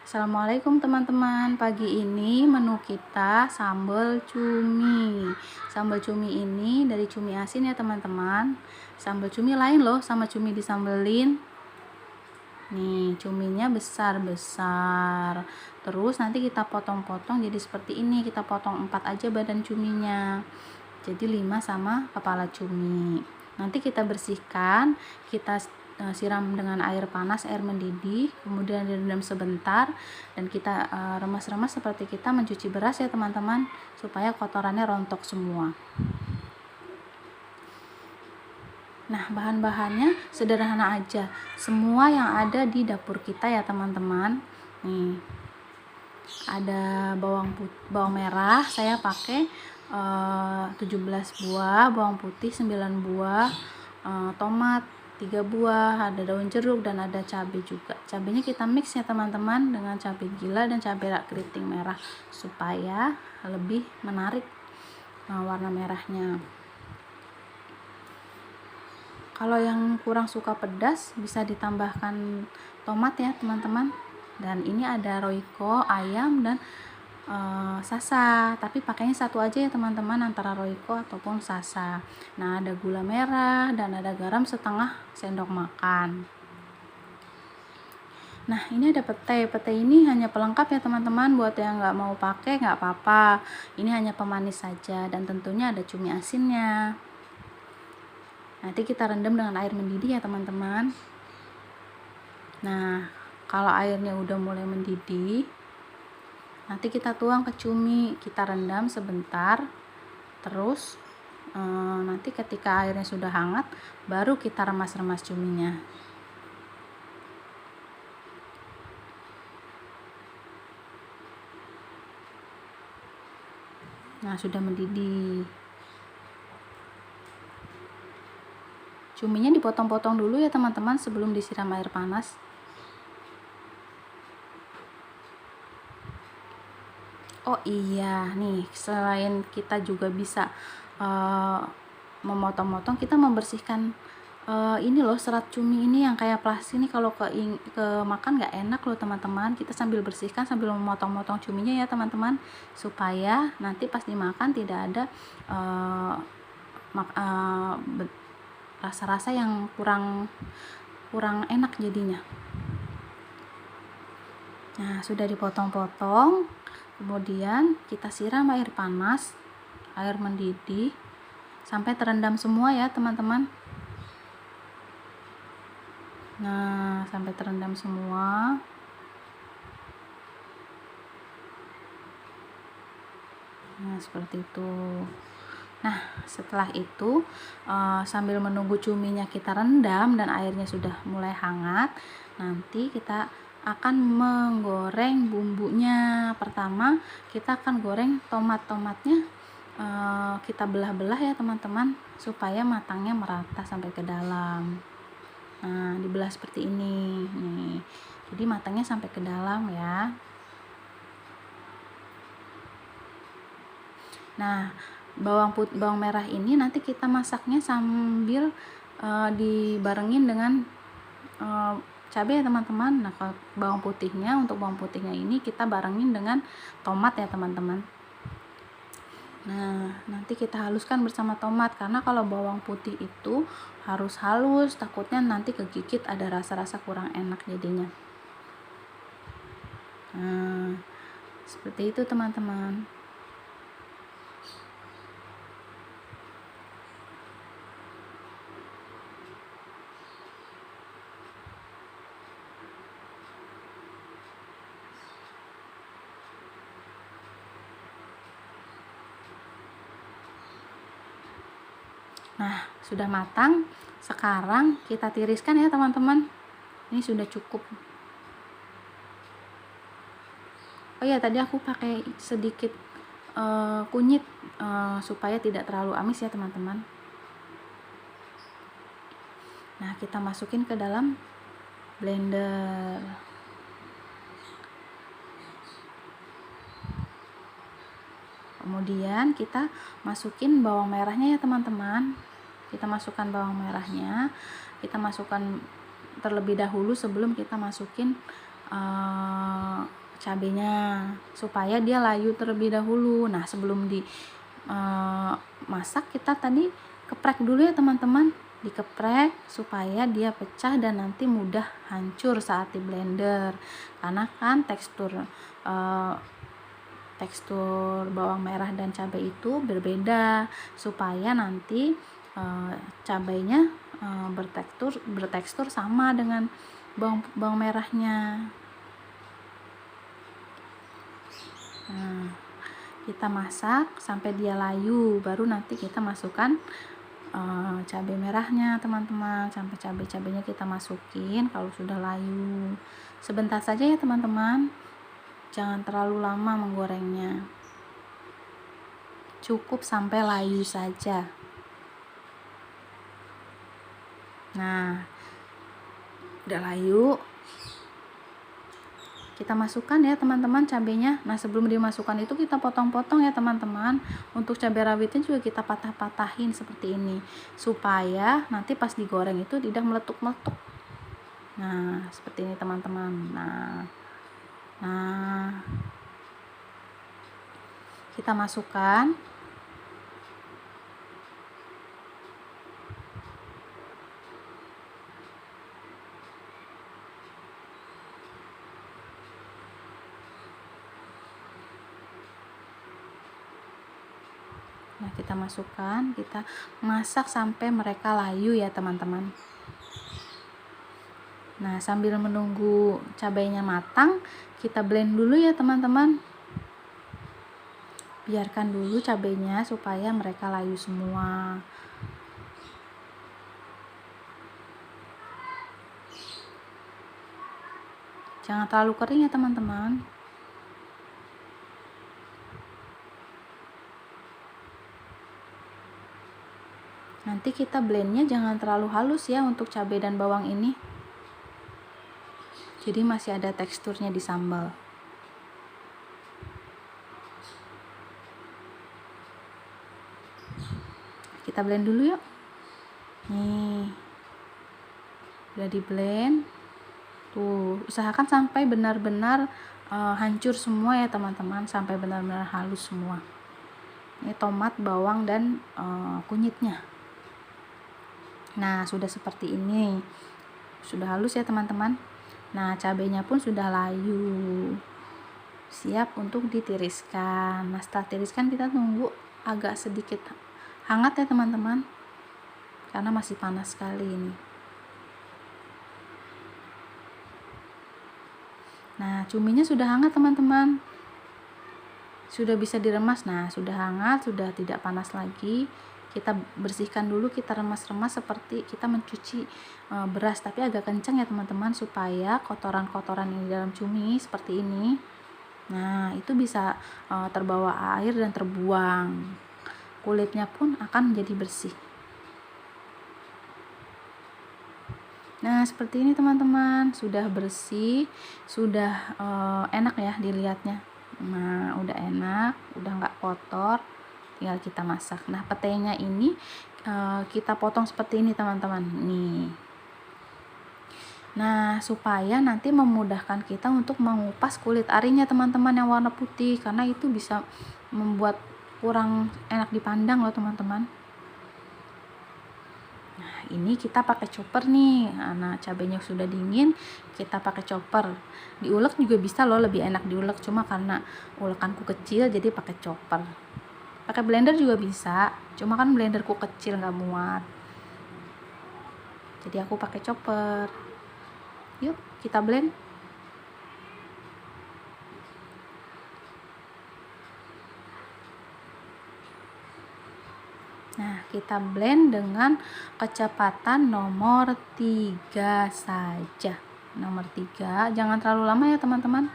Assalamualaikum teman-teman. Pagi ini menu kita sambal cumi. Sambal cumi ini dari cumi asin ya teman-teman. Sambal cumi lain loh sama cumi disambelin. Nih, cuminya besar-besar. Terus nanti kita potong-potong jadi seperti ini. Kita potong 4 aja badan cuminya. Jadi 5 sama kepala cumi. Nanti kita bersihkan, kita siram dengan air panas, air mendidih, kemudian direndam sebentar, dan kita remas-remas seperti kita mencuci beras ya teman-teman, supaya kotorannya rontok semua. Nah, bahan-bahannya sederhana aja, semua yang ada di dapur kita ya teman-teman. Nih, ada bawang merah, saya pakai 17 buah, bawang putih 9 buah, tomat 3 buah, ada daun jeruk, dan ada cabai juga. Cabainya kita mix ya teman-teman dengan cabai gila dan cabai rawit keriting merah supaya lebih menarik warna merahnya. Kalau yang kurang suka pedas bisa ditambahkan tomat ya teman-teman. Dan ini ada royco, ayam, dan sasa, tapi pakainya satu aja ya teman-teman, antara royco ataupun sasa. Nah, ada gula merah dan ada garam setengah sendok makan. Nah, ini ada pete. Pete ini hanya pelengkap ya teman-teman, buat yang nggak mau pakai nggak apa-apa. Ini hanya pemanis saja, dan tentunya ada cumi asinnya. Nanti kita rendam dengan air mendidih ya teman-teman. Nah, kalau airnya udah mulai mendidih, nanti kita tuang ke cumi, kita rendam sebentar. Terus nanti ketika airnya sudah hangat, baru kita remas-remas cuminya. Nah, sudah mendidih. Cuminya dipotong-potong dulu ya teman-teman sebelum disiram air panas. Oh iya, nih selain kita juga bisa memotong-motong, kita membersihkan ini loh, serat cumi ini yang kayak plastik ini, kalau ke makan nggak enak loh teman-teman. Kita sambil bersihkan sambil memotong-motong cuminya ya teman-teman, supaya nanti pas dimakan tidak ada rasa-rasa yang kurang enak jadinya. Nah, sudah dipotong-potong, kemudian kita siram air panas, air mendidih sampai terendam semua ya teman-teman. Nah, sampai terendam semua. Nah, seperti itu. Nah, setelah itu sambil menunggu cuminya kita rendam dan airnya sudah mulai hangat, nanti kita akan menggoreng bumbunya. Pertama, kita akan goreng tomatnya, kita belah-belah ya teman-teman, supaya matangnya merata sampai ke dalam. Nah, dibelah seperti ini nih, jadi matangnya sampai ke dalam ya. Nah, bawang merah ini nanti kita masaknya sambil dibarengin dengan cabai ya teman-teman. Nah, kalau untuk bawang putihnya ini kita barengin dengan tomat ya teman-teman. Nah, nanti kita haluskan bersama tomat, karena kalau bawang putih itu harus halus, takutnya nanti kegigit ada rasa-rasa kurang enak jadinya. Nah, seperti itu teman-teman. Nah, sudah matang. Sekarang kita tiriskan ya teman-teman. Ini sudah cukup. Oh ya, tadi aku pakai sedikit kunyit supaya tidak terlalu amis ya teman-teman. Nah, kita masukin ke dalam blender. Kemudian kita masukin bawang merahnya ya teman-teman. Kita masukkan bawang merahnya, kita masukkan terlebih dahulu sebelum kita masukin cabenya supaya dia layu terlebih dahulu. Nah, sebelum di masak kita tadi keprek dulu ya teman-teman, dikeprek supaya dia pecah dan nanti mudah hancur saat di blender, karena kan tekstur bawang merah dan cabai itu berbeda, supaya nanti cabainya bertekstur sama dengan bawang merahnya. Nah, kita masak sampai dia layu, baru nanti kita masukkan cabai merahnya teman-teman, sampai cabainya kita masukin kalau sudah layu. Sebentar saja ya teman-teman, jangan terlalu lama menggorengnya, cukup sampai layu saja. Nah, udah layu, kita masukkan ya teman-teman cabenya. Nah, sebelum dimasukkan itu kita potong-potong ya teman-teman. Untuk cabai rawitnya juga kita patah-patahin seperti ini, supaya nanti pas digoreng itu tidak meletup-meletup. Nah, seperti ini teman-teman. Nah, kita masukkan. Nah, kita masukkan, kita masak sampai mereka layu ya teman-teman. Nah, sambil menunggu cabainya matang, kita blend dulu ya teman-teman. Biarkan dulu cabainya supaya mereka layu semua. Jangan terlalu kering ya teman-teman. Nanti kita blendnya jangan terlalu halus ya untuk cabai dan bawang ini, jadi masih ada teksturnya di sambal. Kita blend dulu yuk. Nih, udah di blend. Tuh, usahakan sampai benar-benar hancur semua ya teman-teman, sampai benar-benar halus semua. Ini tomat, bawang, dan kunyitnya. Nah, sudah seperti ini, sudah halus ya teman-teman. Nah, cabainya pun sudah layu, siap untuk ditiriskan. Nah, setelah tiriskan kita tunggu agak sedikit hangat ya teman-teman, karena masih panas sekali ini. Nah, cuminya sudah hangat teman-teman, sudah bisa diremas. Nah, sudah hangat, sudah tidak panas lagi. Kita bersihkan dulu, kita remas-remas seperti kita mencuci beras, tapi agak kencang ya teman-teman, supaya kotoran-kotoran yang di dalam cumi seperti ini, nah itu bisa terbawa air dan terbuang. Kulitnya pun akan menjadi bersih. Nah, seperti ini teman-teman, sudah bersih, sudah enak ya dilihatnya. Nah, udah enak, udah nggak kotor, tinggal kita masak. Nah, petenya ini kita potong seperti ini teman-teman, nih. Nah, supaya nanti memudahkan kita untuk mengupas kulit arinya teman-teman yang warna putih, karena itu bisa membuat kurang enak dipandang loh teman-teman. Nah, ini kita pakai chopper nih. Nah, cabenya sudah dingin, kita pakai chopper. Diulek juga bisa loh, lebih enak diulek, cuma karena ulekanku kecil jadi pakai chopper. Pakai blender juga bisa, cuma kan blenderku kecil nggak muat, jadi aku pakai chopper. Yuk kita blend. Nah, kita blend dengan kecepatan nomor 3 saja. Nomor 3, jangan terlalu lama ya teman-teman.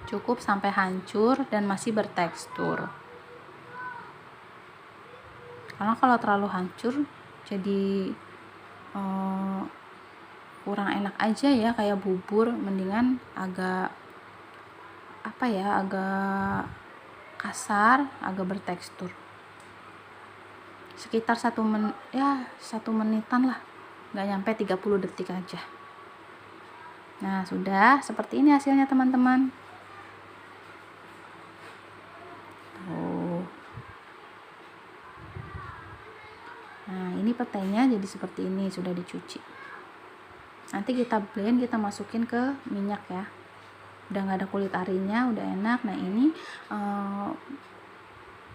Cukup sampai hancur dan masih bertekstur. Karena kalau terlalu hancur jadi kurang enak aja ya, kayak bubur. Mendingan agak agak kasar, agak bertekstur. Sekitar 1 menitan lah. nggak nyampe 30 detik aja. Nah, sudah seperti ini hasilnya teman-teman. Tuh. Nah, ini petainya jadi seperti ini, sudah dicuci. Nanti kita blend, kita masukin ke minyak ya. Udah nggak ada kulit arinya, udah enak. Nah, ini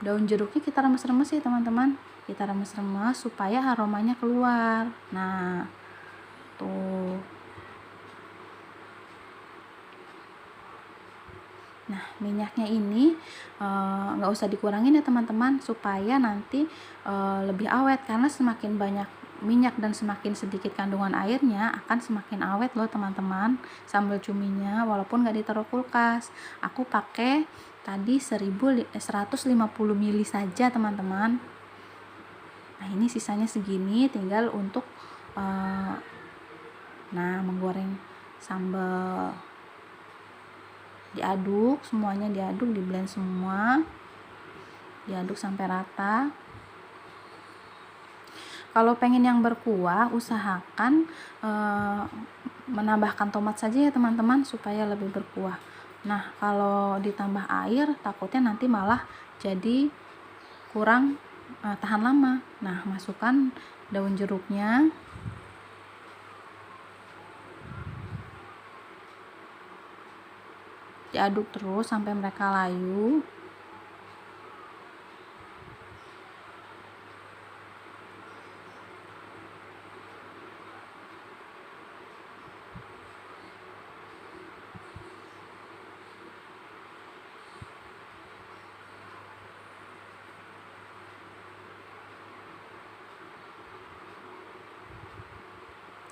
daun jeruknya kita remes-remes ya teman-teman. Kita remes-remes supaya aromanya keluar. Nah, tuh. Nah, minyaknya ini nggak usah dikurangin ya teman-teman, supaya nanti lebih awet, karena semakin banyak minyak dan semakin sedikit kandungan airnya akan semakin awet loh teman-teman sambal cuminya, walaupun nggak ditaruh kulkas. Aku pakai tadi 150 ml saja teman-teman. Nah, ini sisanya segini, tinggal untuk menggoreng sambal. Diaduk, semuanya diaduk, di blend semua, diaduk sampai rata. Kalau pengen yang berkuah, usahakan menambahkan tomat saja ya teman-teman, supaya lebih berkuah. Nah, kalau ditambah air takutnya nanti malah jadi kurang tahan lama. Nah, masukkan daun jeruknya, diaduk terus sampai mereka layu.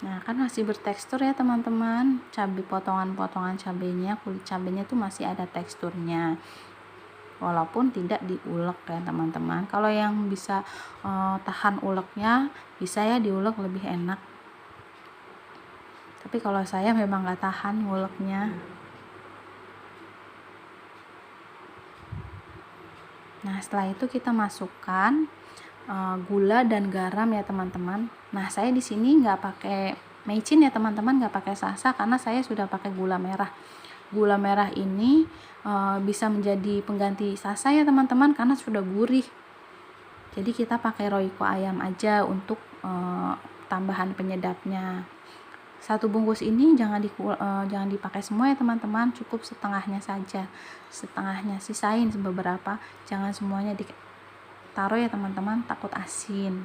Nah, kan masih bertekstur ya teman-teman. Cabai, potongan-potongan cabenya, kulit cabenya tuh masih ada teksturnya, walaupun tidak diulek ya teman-teman. Kalau yang bisa tahan uleknya, bisa ya diulek, lebih enak. Tapi kalau saya memang nggak tahan uleknya. Nah, setelah itu kita masukkan gula dan garam ya teman-teman. Nah, saya di sini nggak pakai mecin ya teman-teman, nggak pakai sasa, karena saya sudah pakai gula merah. Gula merah ini bisa menjadi pengganti sasa ya teman-teman, karena sudah gurih. Jadi kita pakai Royco ayam aja untuk tambahan penyedapnya. Satu bungkus ini jangan dipakai semua ya teman-teman, cukup setengahnya saja. Setengahnya, sisain beberapa, jangan semuanya taruh ya teman-teman, takut asin.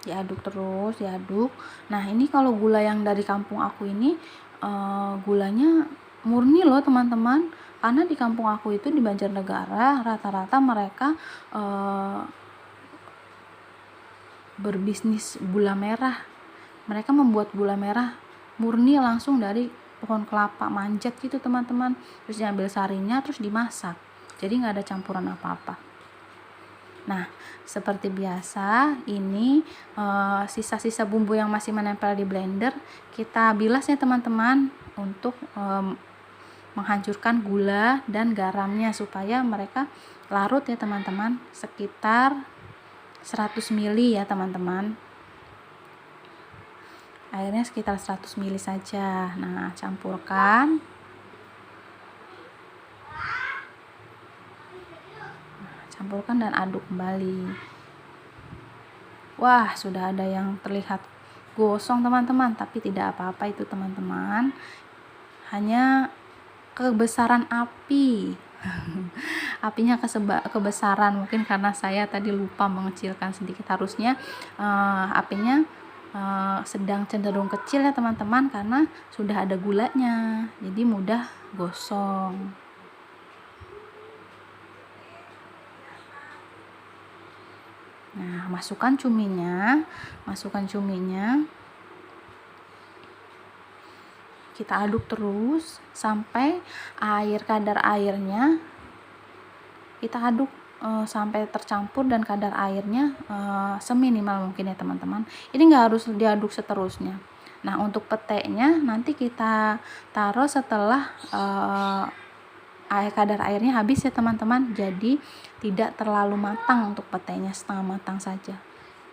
Diaduk terus, diaduk. Nah, ini kalau gula yang dari kampung aku ini gulanya murni loh teman-teman, karena di kampung aku itu di Banjarnegara rata-rata mereka berbisnis gula merah. Mereka membuat gula merah murni langsung dari pohon kelapa manjat gitu teman-teman, terus diambil sarinya terus dimasak, jadi nggak ada campuran apa-apa. Nah, seperti biasa ini sisa-sisa bumbu yang masih menempel di blender kita bilas ya teman-teman, untuk menghancurkan gula dan garamnya supaya mereka larut ya teman-teman, sekitar 100 ml ya teman-teman. Airnya sekitar 100 ml saja. Nah, campurkan. Campurkan dan aduk kembali. Wah, sudah ada yang terlihat gosong teman-teman, tapi tidak apa-apa itu teman-teman. Hanya kebesaran api. Apinya kebesaran, mungkin karena saya tadi lupa mengecilkan sedikit, harusnya apinya sedang cenderung kecil ya teman-teman, karena sudah ada gulanya, jadi mudah gosong. Nah, masukkan cuminya. Kita aduk terus sampai kadar airnya kita aduk sampai tercampur dan kadar airnya seminimal mungkin ya teman-teman. Ini nggak harus diaduk seterusnya. Nah, untuk petenya nanti kita taruh setelah kadar airnya habis ya teman-teman. Jadi tidak terlalu matang untuk petenya, setengah matang saja.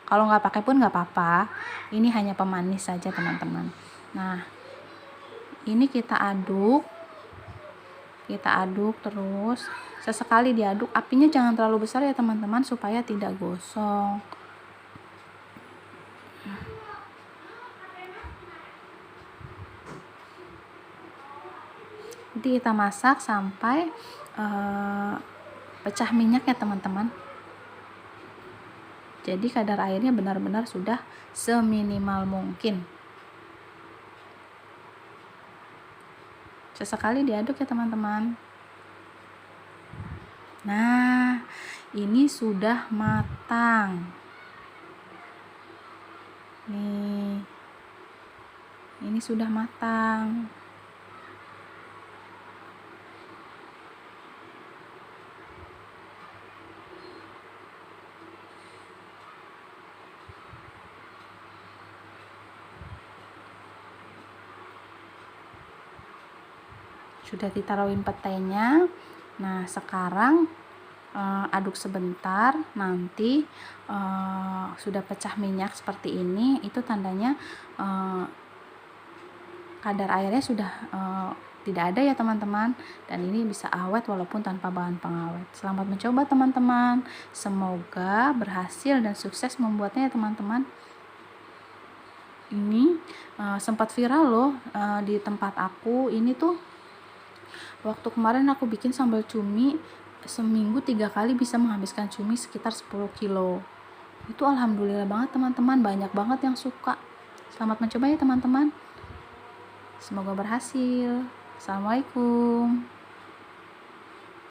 Kalau nggak pakai pun nggak apa-apa, ini hanya pemanis saja teman-teman. Nah, ini kita aduk terus, sesekali diaduk. Apinya jangan terlalu besar ya teman-teman, supaya tidak gosong. Nanti kita masak sampai pecah minyak ya teman-teman. Jadi kadar airnya benar-benar sudah seminimal mungkin. Sesekali diaduk ya teman-teman. Nah, ini sudah matang. Nih, ini sudah matang. Sudah ditaruhin petenya. Nah, sekarang aduk sebentar. Nanti sudah pecah minyak seperti ini, itu tandanya kadar airnya sudah tidak ada ya teman-teman, dan ini bisa awet walaupun tanpa bahan pengawet. Selamat mencoba teman-teman, semoga berhasil dan sukses membuatnya ya teman-teman. Ini sempat viral loh di tempat aku. Ini tuh waktu kemarin aku bikin sambal cumi, seminggu 3 kali bisa menghabiskan cumi sekitar 10 kilo. Itu alhamdulillah banget teman-teman, banyak banget yang suka. Selamat mencoba ya teman-teman, semoga berhasil. Assalamualaikum.